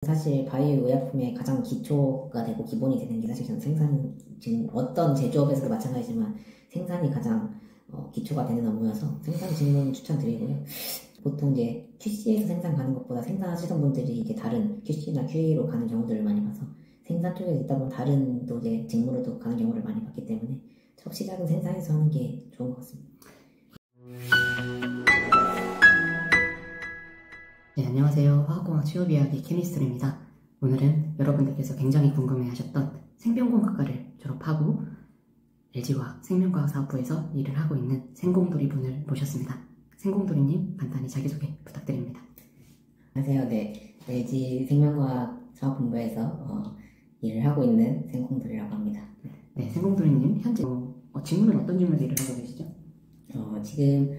사실 바이오 의약품의 가장 기초가 되고 기본이 되는 게 사실 저는 생산, 지금 어떤 제조업에서도 마찬가지지만 생산이 가장 기초가 되는 업무여서 생산 직무는 추천드리고요. 보통 이제 QC에서 생산 가는 것보다 생산하시던 분들이 이게 다른 QC나 QA로 가는 경우들을 많이 봐서 생산 쪽에 있다 보면 다른 또 이제 직무로도 가는 경우를 많이 봤기 때문에 첫 시작은 생산에서 하는 게 좋은 것 같습니다. 네, 안녕하세요. 화학공학 취업이야기 케미스트리입니다. 오늘은 여러분들께서 굉장히 궁금해하셨던 생명공학과를 졸업하고 LG화학 생명과학사업부에서 일을 하고 있는 생공돌이 분을 모셨습니다. 생공돌이님 간단히 자기소개 부탁드립니다. 안녕하세요. 네, LG 생명과학 사업본부에서 일을 하고 있는 생공돌이라고 합니다. 네, 생공돌이님 현재 직무는 어떤 직무에서 일을 하고 계시죠? 지금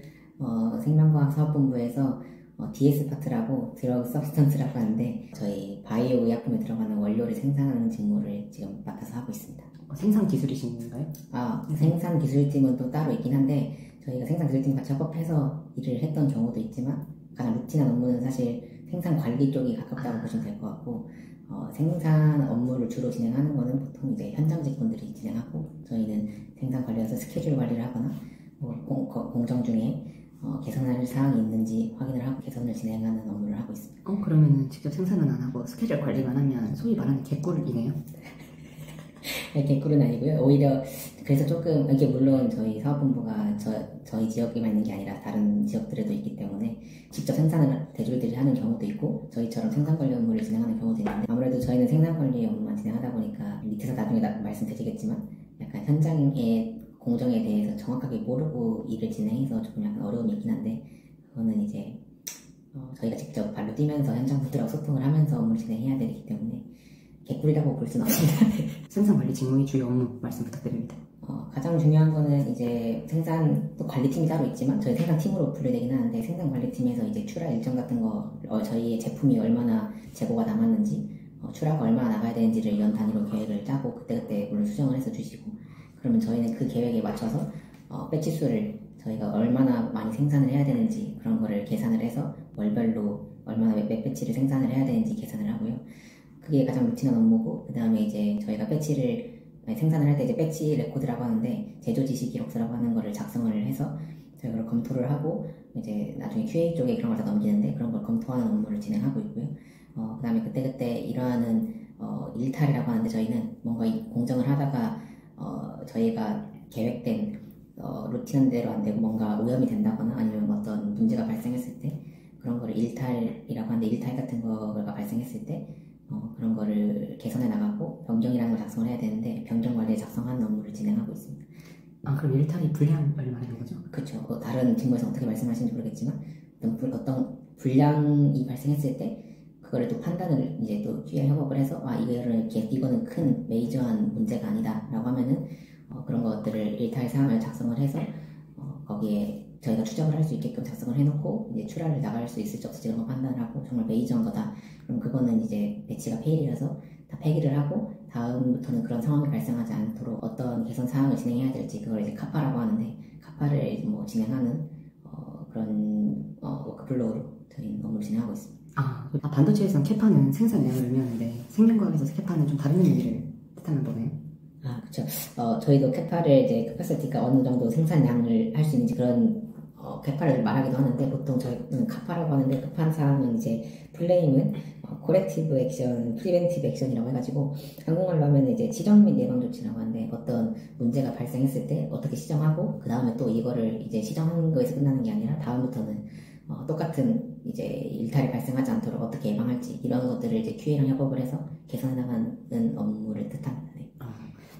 생명과학 사업본부에서 DS 파트라고 드러그 서브스턴스라고 하는데 저희 바이오 의약품에 들어가는 원료를 생산하는 직무를 지금 맡아서 하고 있습니다. 생산 기술이신가요? 생산 기술팀은 또 따로 있긴 한데 저희가 생산 기술팀 같이 협업해서 일을 했던 경우도 있지만 가장 루틴한 업무는 사실 생산 관리 쪽이 가깝다고 보시면 될 것 같고 생산 업무를 주로 진행하는 거는 보통 이제 현장 직원들이 진행하고 저희는 생산 관리에서 스케줄 관리를 하거나 공정 중에 개선할 사항이 있는지 확인을 하고 개선을 진행하는 업무를 하고 있습니다. 그러면은 직접 생산은 안 하고 스케줄 관리만 하면 소위 말하는 개꿀이네요? 네, 개꿀은 아니고요. 오히려 그래서 조금 이게 물론 저희 사업본부가 저희 지역에만 있는 게 아니라 다른 지역들에도 있기 때문에 직접 생산을 대졸들이 하는 경우도 있고 저희처럼 생산 관리 업무를 진행하는 경우도 있는데 아무래도 저희는 생산 관리 업무만 진행하다 보니까 밑에서 나중에 말씀드리겠지만 약간 현장의 공정에 대해서 정확하게 모르고 일을 진행해서 조금 약간 어려움이 있긴 한데 그거는 이제 저희가 직접 발로 뛰면서 현장 분들하고 소통을 하면서 업무를 진행해야 되기 때문에 개꿀이라고 볼 수는 없습니다. 생산 관리 직무의 주요 업무 말씀 부탁드립니다. 가장 중요한 거는 이제 생산 또 관리팀이 따로 있지만 저희 생산팀으로 분류되긴 하는데 생산 관리팀에서 이제 출하 일정 같은 거 저희의 제품이 얼마나 재고가 남았는지 출하가 얼마나 나가야 되는지를 연 단위로 계획을 짜고 그때그때 물론 수정을 해서 주시고 그러면 저희는 그 계획에 맞춰서 배치 수를 저희가 얼마나 많이 생산을 해야 되는지 그런 거를 계산을 해서 월별로 얼마나 몇 배치를 생산을 해야 되는지 계산을 하고요. 그게 가장 루틴한 업무고 그 다음에 이제 저희가 생산을 할 때 이제 배치 레코드라고 하는데 제조 지시 기록서라고 하는 거를 작성을 해서 저희가 그걸 검토를 하고 이제 나중에 QA 쪽에 그런 걸 다 넘기는데 그런 걸 검토하는 업무를 진행하고 있고요. 그 다음에 그때그때 일어나는 일탈이라고 하는데 저희는 뭔가 공정을 하다가 저희가 계획된 루틴한 대로 안 되고 뭔가 오염이 된다거나 아니면 어떤 문제가 발생했을 때 그런 거를 일탈이라고 하는데 일탈 같은 거가 발생했을 때 그런 거를 개선해 나가고 변경이라는 걸 작성을 해야 되는데 변경 관리에 작성하는 업무를 진행하고 있습니다. 그럼 일탈이 불량을 말하는 거죠? 그렇죠. 다른 직무에서 어떻게 말씀하시는지 모르겠지만 어떤 불량이 발생했을 때 그거를 또 판단을 이제 또 QA 협업을 해서 이거는 큰 메이저한 문제가 아니다라고 하면은 그런 것들을 일탈 사항을 작성을 해서 거기에 저희가 추적을 할 수 있게끔 작성을 해놓고 이제 출하를 나갈 수 있을지 없을지 이런 거 판단하고 정말 메이저한 거다. 그럼 그거는 이제 배치가 페일이라서 다 폐기를 하고 다음부터는 그런 상황이 발생하지 않도록 어떤 개선 사항을 진행해야 될지 그걸 이제 카파라고 하는데 카파를 뭐 진행하는 그런 워크플로우로 저희 업무를 진행하고 있습니다. 반도체에서는 캐파는 생산량을 의미하는데 생명과학에서 캐파는 좀 다른 의미를 뜻하는 거네요. 그렇죠. 저희도 캐파를 이제 캐파시티가 어느 정도 생산량을 할 수 있는지 그런 캐파를 말하기도 하는데 보통 저희는 카파라고 하는데 급한 사항은 이제 플레임은 코렉티브 액션, 프리벤티브 액션이라고 해가지고 한국말로 하면 이제 시정 및 예방 조치라고 하는데 어떤 문제가 발생했을 때 어떻게 시정하고 그 다음에 또 이거를 이제 시정한 거에서 끝나는 게 아니라 다음부터는 똑같은 이제 일탈이 발생하지 않도록 어떻게 예방할지 이런 것들을 이제 QA랑 협업을 해서 개선해 나가는 업무를 뜻합니다. 네.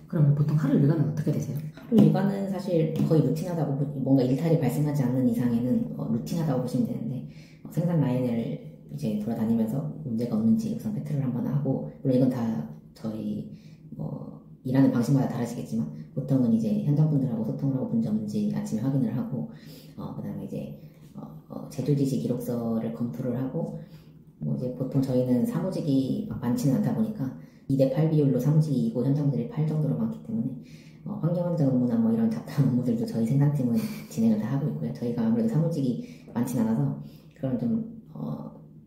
그러면 보통 하루 일과는 어떻게 되세요? 하루 일과는 사실 거의 루틴하다고 뭔가 일탈이 발생하지 않는 이상에는 루틴하다고 보시면 되는데 생산 라인을 이제 돌아다니면서 문제가 없는지 우선 패트를 한번 하고 물론 이건 다 저희 일하는 방식마다 다르시겠지만 보통은 이제 현장 분들하고 소통을 하고 문제 없는지 아침에 확인을 하고 그 다음에 이제 제조 지시 기록서를 검토를 하고 이제 보통 저희는 사무직이 많지는 않다 보니까 2대8 비율로 사무직이고 현장들이 8 정도로 많기 때문에 환경안전 업무나 이런 잡다한 업무들도 저희 생산팀은 진행을 다 하고 있고요. 저희가 아무래도 사무직이 많진 않아서 그런 좀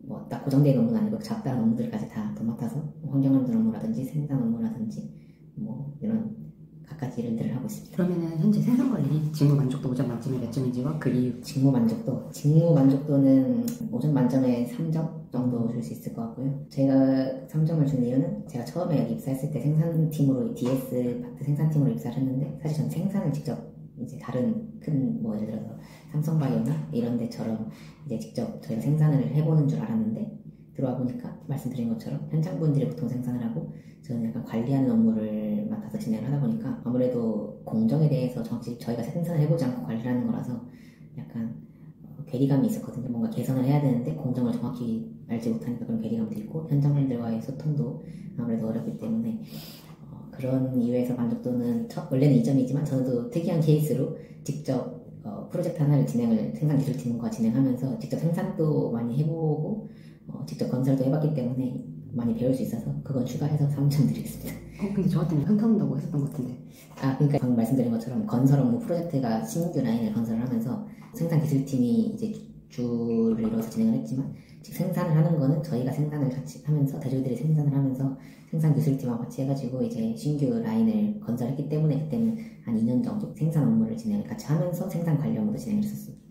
뭐 딱 고정된 업무는 아니고 잡다한 업무들까지 다 도맡아서 환경안전 업무라든지 생산 업무라든지 뭐 이런 갖가지 일들을 하고 있습니다. 그러면은 현재 생산관리 직무 만족도 5점 만점에 몇 점인지와 그 이유. 직무 만족도는 5점 만점에 3점 정도 줄 수 있을 것 같고요. 제가 3점을 준 이유는 제가 처음에 여기 입사했을 때 생산팀으로 DS 파트 생산팀으로 입사를 했는데 사실 저는 생산을 직접 이제 다른 큰 뭐 예를 들어서 삼성바이오나 이런 데처럼 이제 직접 저희가 생산을 해보는 줄 알았는데 들어와 보니까 말씀드린 것처럼 현장 분들이 보통 생산을 하고 저는 약간 관리하는 업무를 맡아서 진행을 하다 보니까 아무래도 공정에 대해서 정확히 저희가 생산을 해보지 않고 관리를 하는 거라서 약간 괴리감이 있었거든요. 뭔가 개선을 해야 되는데 공정을 정확히 알지 못하니까 그런 괴리감도 있고 현장 분들과의 소통도 아무래도 어렵기 때문에 그런 이유에서 만족도는 원래는 2점이지만 저도 특이한 케이스로 직접 프로젝트 하나를 생산기술팀과 진행하면서 직접 생산도 많이 해보고 직접 건설도 해봤기 때문에 많이 배울 수 있어서 그건 추가해서 3점 드리겠습니다. 근데 저한테는 현타온다고 했었던 것 같은데. 그러니까 방금 말씀드린 것처럼 건설 업무 프로젝트가 신규 라인을 건설을 하면서 생산기술팀이 이제 주를 이뤄서 진행을 했지만 즉 생산을 하는 거는 저희가 생산을 같이 하면서 대주들이 생산을 하면서 생산기술팀하고 같이 해가지고 이제 신규 라인을 건설했기 때문에 그때는 한 2년 정도 생산 업무를 진행을 같이 하면서 생산 관리 업무도 진행을 했었습니다.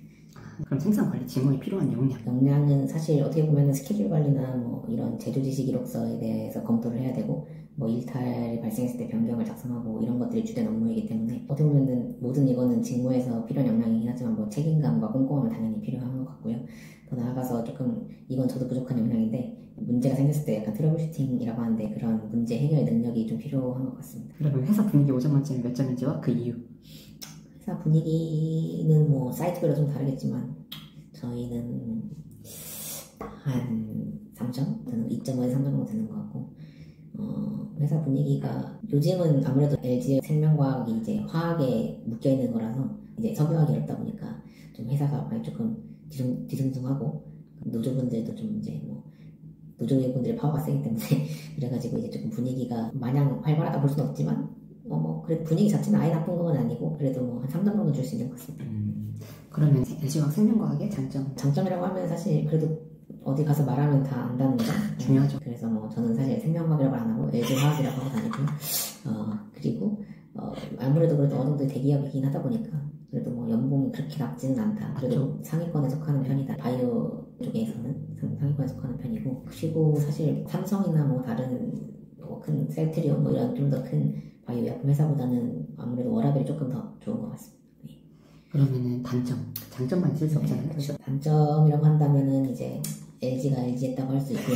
그럼 생산관리 직무에 필요한 역량은 사실 어떻게 보면 스케줄 관리나 뭐 이런 제조지식 기록서에 대해서 검토를 해야 되고 뭐 일탈이 발생했을 때 변경을 작성하고 이런 것들이 주된 업무이기 때문에 어떻게 보면은 모든 이거는 직무에서 필요한 역량이긴 하지만 뭐 책임감과 꼼꼼함은 당연히 필요한 것 같고요. 더 나아가서 조금 이건 저도 부족한 역량인데 문제가 생겼을 때 약간 트러블 슈팅이라고 하는데 그런 문제 해결 능력이 좀 필요한 것 같습니다. 그러면 회사 분위기 5점 만점에 몇 점인지와 그 이유. 회사 분위기는 뭐 사이트별로 좀 다르겠지만 저희는 한 3점? 저는 2.5에서 3점 정도 되는 것 같고 회사 분위기가 요즘은 아무래도 LG 생명과학이 이제 화학에 묶여있는 거라서 이제 석유화학이 어렵다 보니까 좀 회사가 많이 조금 뒤숭숭하고 노조분들도 좀 이제 뭐 노조분들의 파워가 세기 때문에 그래가지고 이제 조금 분위기가 마냥 활발하다 볼 수는 없지만 그래도 분위기 자체는 아예 나쁜 건 아니고 그래도 뭐 한 3점 정도 줄 수 있는 것 같습니다. 그러면 LG화학 생명과학의 장점이라고 하면 사실 그래도 어디 가서 말하면 다 안다는 거 중요하죠. 그래서 뭐 저는 사실 생명과학이라고 안 하고 LG화학이라고 하고 다니고요. 그리고 아무래도 그래도 어느 정도 대기업이긴 하다 보니까 그래도 뭐 연봉이 그렇게 낮지는 않다. 그래도 상위권에 속하는 편이다. 바이오 쪽에서는 상위권에 속하는 편이고 그리고 사실 삼성이나 뭐 다른 큰 셀트리온 뭐 이런 좀 더 큰 바이오 약품 회사보다는 아무래도 워라밸이 조금 더 좋은 것 같습니다. 네. 그러면은 장점만 있을 수 없잖아요. 그렇죠. 단점이라고 한다면은 이제 LG가 LG 했다고 할 수 있고요.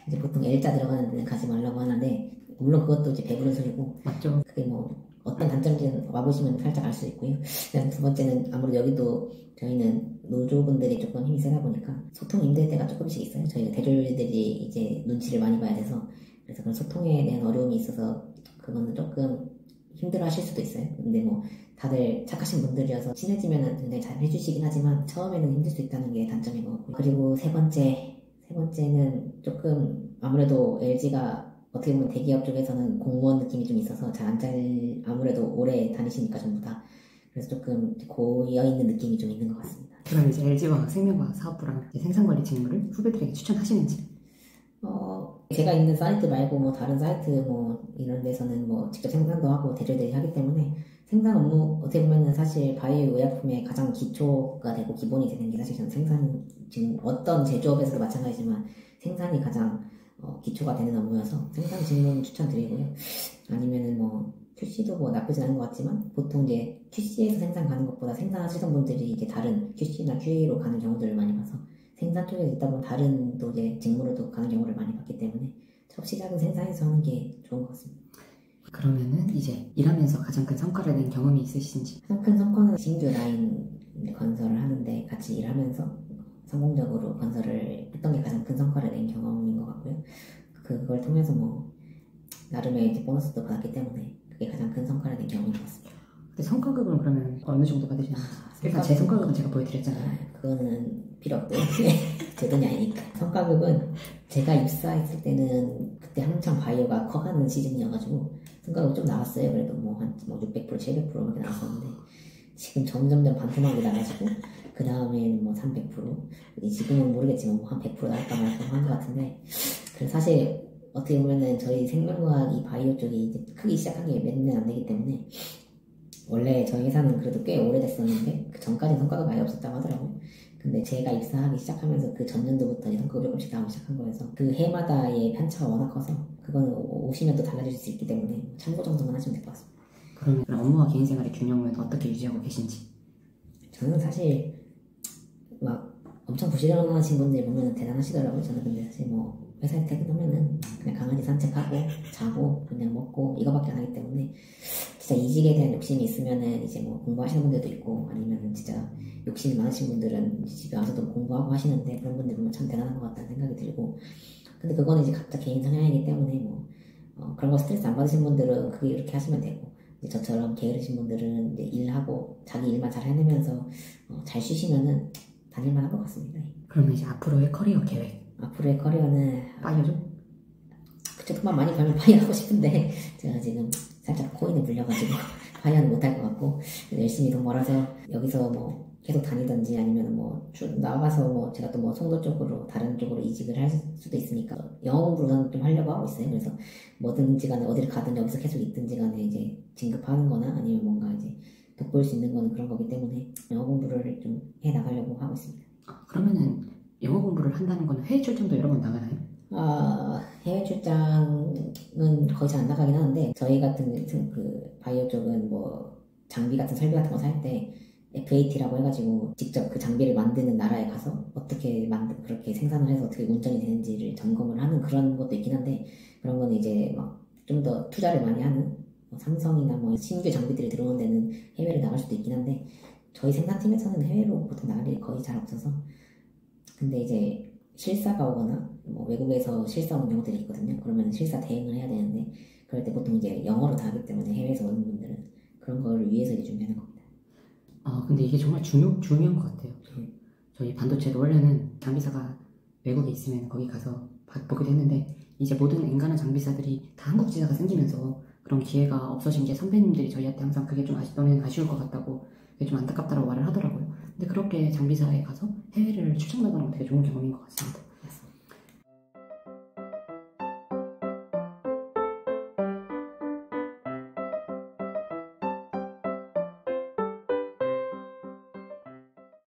이제 보통 L자 들어가는 데는 가지 말라고 하는데 물론 그것도 이제 배부른 소리고 맞죠. 그게 뭐 어떤 단점인지는 와보시면 살짝 알 수 있고요. 그다음 두 번째는 아무래도 여기도 저희는 노조분들이 조금 힘이 세다 보니까 소통이 힘들 때가 조금씩 있어요. 저희가 대졸들이 이제 눈치를 많이 봐야 돼서 그래서 그런 소통에 대한 어려움이 있어서 그거는 조금 힘들어 하실 수도 있어요. 근데 뭐 다들 착하신 분들이어서 친해지면은 굉장히 잘 해주시긴 하지만 처음에는 힘들 수 있다는 게 단점인 것 같고요. 그리고 세 번째는 조금 아무래도 LG가 어떻게 보면 대기업 쪽에서는 공무원 느낌이 좀 있어서 아무래도 오래 다니시니까 전부 다 그래서 조금 고여있는 느낌이 좀 있는 것 같습니다. 그럼 이제 LG화학 생명과학 사업부랑 생산관리 직무를 후배들에게 추천하시는지? 제가 있는 사이트 말고 뭐 다른 사이트 뭐 이런 데서는 뭐 직접 생산도 하고 대졸들이 하기 때문에 생산 업무 어떻게 보면은 사실 바이오 의약품의 가장 기초가 되고 기본이 되는 게 사실 저는 지금 어떤 제조업에서도 마찬가지지만 생산이 가장 기초가 되는 업무여서 생산 직무는 추천드리고요. 아니면은 뭐 QC도 뭐 나쁘진 않은 것 같지만 보통 이제 QC에서 생산 가는 것보다 생산하시던 분들이 이제 다른 QC나 QA로 가는 경우들을 많이 봐서 생산 쪽에 있다 보면 다른 또 이제 직무로도 가는 경우를 많이 봤기 때문에 첫 시작은 생산에서 하는 게 좋은 것 같습니다. 그러면은 이제 일하면서 가장 큰 성과를 낸 경험이 있으신지? 가장 큰 성과는 신규 라인 건설을 하는데 같이 일하면서 성공적으로 건설을 했던 게 가장 큰 성과를 낸 경험인 것 같고요. 그걸 통해서 뭐 나름의 이제 보너스도 받았기 때문에 그게 가장 큰 성과를 낸 경험인 것 같습니다. 근데 성과급은 그러면 어느 정도 받으시나요? 일단 제 성과급은 제가 보여드렸잖아요. 그거는 필요 없고요. 제 돈이 아니니까. 성과급은 제가 입사했을 때는 그때 한창 바이오가 커가는 시즌이어가지고 성과급 좀 나왔어요. 그래도 뭐 한 600%, 700% 이렇게 나왔었는데 지금 점점점 반토막이 나가지고 그 다음에는 뭐 300%, 지금은 모르겠지만 뭐 한 100% 나올까 말까 한 것 같은데, 그 사실 어떻게 보면은 저희 생명과학 이 바이오 쪽이 이제 크기 시작한 게 몇 년 안 되기 때문에, 원래 저희 회사는 그래도 꽤 오래됐었는데 그 전까지 성과가 많이 없었다고 하더라고요. 근데 제가 입사하기 시작하면서 그 전년도부터 이제 성과가 조금씩 나오기 시작한 거여서 그 해마다의 편차가 워낙 커서 그거는 오시면 또 달라질 수 있기 때문에 참고 정도만 하시면 될 것 같습니다. 그러면 업무와 개인생활의 균형은 어떻게 유지하고 계신지? 저는 사실 막 엄청 부지런하신 분들 보면 대단하시더라고요. 저는 근데 사실 뭐 회사에 퇴근하면은 그냥 강아지 산책하고 자고 그냥 먹고 이거밖에 안 하기 때문에, 진짜 이직에 대한 욕심이 있으면은 이제 뭐 공부하시는 분들도 있고, 아니면 진짜 욕심이 많으신 분들은 집에 와서도 공부하고 하시는데, 그런 분들 보면 참 대단한 것 같다는 생각이 들고, 근데 그거는 이제 각자 개인 성향이기 때문에 뭐 그런 거 스트레스 안 받으신 분들은 그게 이렇게 하시면 되고, 이제 저처럼 게으르신 분들은 이제 일하고 자기 일만 잘 해내면서 잘 쉬시면은 다닐만 한 것 같습니다. 그러면 이제 앞으로의 커리어 계획. 앞으로의 커리어는 파이어죠? 그쵸, 돈만 많이 벌면 파이어 하고 싶은데 제가 지금 살짝 코인에 물려가지고 파이어는 못할 것 같고, 열심히 돈 벌어서 여기서 뭐 계속 다니든지 아니면 뭐 나가서 뭐 제가 또 뭐 송도 쪽으로 다른 쪽으로 이직을 할 수도 있으니까 영어 공부를 좀 하려고 하고 있어요. 그래서 뭐든지 간에 어디를 가든 여기서 계속 있든지 간에 이제 진급하는 거나 아니면 뭔가 이제 돋보일 수 있는 거는 그런 거기 때문에 영어 공부를 좀 해 나가려고 하고 있습니다. 그러면은 영어 공부를 한다는 건 해외 출장도 여러 번 나가나요? 해외 출장은 거의 잘 안 나가긴 하는데, 저희 같은 그 바이오 쪽은 뭐 장비 같은 설비 같은 거 살 때 FAT라고 해가지고 직접 그 장비를 만드는 나라에 가서 어떻게 그렇게 생산을 해서 어떻게 운전이 되는지를 점검을 하는 그런 것도 있긴 한데, 그런 거는 이제 막 좀 더 투자를 많이 하는 뭐 삼성이나 뭐 신규 장비들이 들어오는 데는 해외를 나갈 수도 있긴 한데, 저희 생산팀에서는 해외로 보통 나갈 일이 거의 잘 없어서. 근데 이제 실사가 오거나 뭐 외국에서 실사 오는 경우들이 있거든요. 그러면 실사 대행을 해야 되는데, 그럴 때 보통 이제 영어로 다 하기 때문에 해외에서 오는 분들은 그런 거를 위해서 이제 준비하는 겁니다. 근데 이게 정말 중요한 것 같아요. 저희 반도체도 원래는 장비사가 외국에 있으면 거기 가서 보기도 했는데, 이제 모든 엔간한 장비사들이 다 한국 지사가 생기면서 그런 기회가 없어진 게, 선배님들이 저희한테 항상 그게 좀 너는 아쉬울 것 같다고, 그게 좀 안타깝다고 말을 하더라고요. 근데 그렇게 장비사에 가서 해외를 출장 나가는 건 되게 좋은 경험인 것 같습니다.